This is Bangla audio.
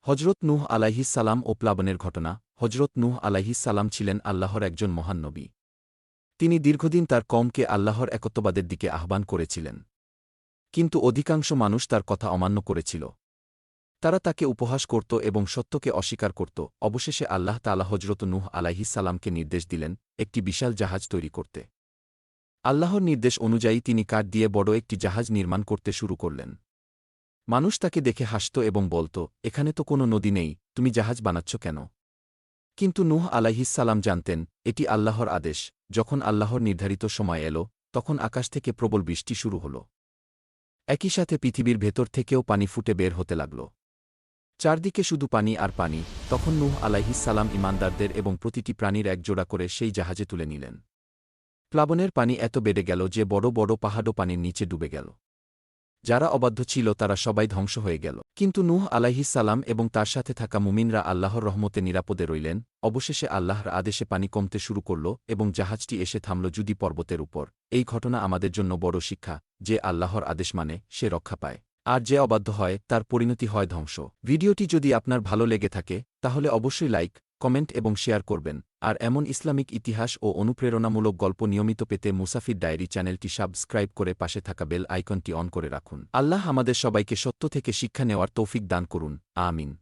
হজরত নূহ আলাইহিস সালাম ও প্লাবনের ঘটনা। হজরত নূহ আলাইহিস সালাম ছিলেন আল্লাহর একজন মহান নবী। তিনি দীর্ঘদিন তার কওমকে আল্লাহর একত্ববাদের দিকে আহ্বান করেছিলেন। কিন্তু অধিকাংশ মানুষ তার কথা অমান্য করেছিল। তারা তাকে উপহাস করত এবং সত্যকে অস্বীকার করত। অবশেষে আল্লাহ তাআলা হজরত নূহ আলাইহিস সালামকে নির্দেশ দিলেন একটি বিশাল জাহাজ তৈরি করতে। আল্লাহর নির্দেশ অনুযায়ী তিনি কাঠ দিয়ে বড় একটি জাহাজ নির্মাণ করতে শুরু করলেন। মানুষ তাকে দেখে হাসত এবং বলত, এখানে তো কোনো নদী নেই, তুমি জাহাজ বানাচ্ছ কেন? কিন্তু নূহ আলাইহিস সালাম জানতেন, এটি আল্লাহর আদেশ। যখন আল্লাহর নির্ধারিত সময় এল, তখন আকাশ থেকে প্রবল বৃষ্টি শুরু হল। একই সাথে পৃথিবীর ভেতর থেকেও পানি ফুটে বের হতে লাগল। চারদিকে শুধু পানি আর পানি। তখন নূহ আলাইহিস সালাম ঈমানদারদের এবং প্রতিটি প্রাণীর একজোড়া করে সেই জাহাজে তুলে নিলেন। প্লাবনের পানি এত বেড়ে গেল যে বড় বড় পাহাড়ও পানির নিচে ডুবে গেল। যারা অবাধ্য ছিল তারা সবাই ধ্বংস হয়ে গেল। কিন্তু নূহ আলাইহিস সালাম এবং তার সাথে থাকা মুমিনরা আল্লাহর রহমতে নিরাপদে রইলেন। অবশেষে আল্লাহর আদেশে পানি কমতে শুরু করল এবং জাহাজটি এসে থামল জুদি পর্বতের উপর। এই ঘটনা আমাদের জন্য বড় শিক্ষা, যে আল্লাহর আদেশ মানে সে রক্ষা পায়, আর যে অবাধ্য হয় তার পরিণতি হয় ধ্বংস। ভিডিওটি যদি আপনার ভালো লেগে থাকে তাহলে অবশ্যই লাইক, কমেন্ট এবং শেয়ার করবেন। আর এমন ইসলামিক ইতিহাস ও অনুপ্রেরণামূলক গল্প নিয়মিত পেতে মুসাফির ডায়েরি চ্যানেলটি সাবস্ক্রাইব করে পাশে থাকা বেল আইকনটি অন করে রাখুন। আল্লাহ আমাদের সবাইকে সত্য থেকে শিক্ষা নেওয়ার তৌফিক দান করুন। আমিন।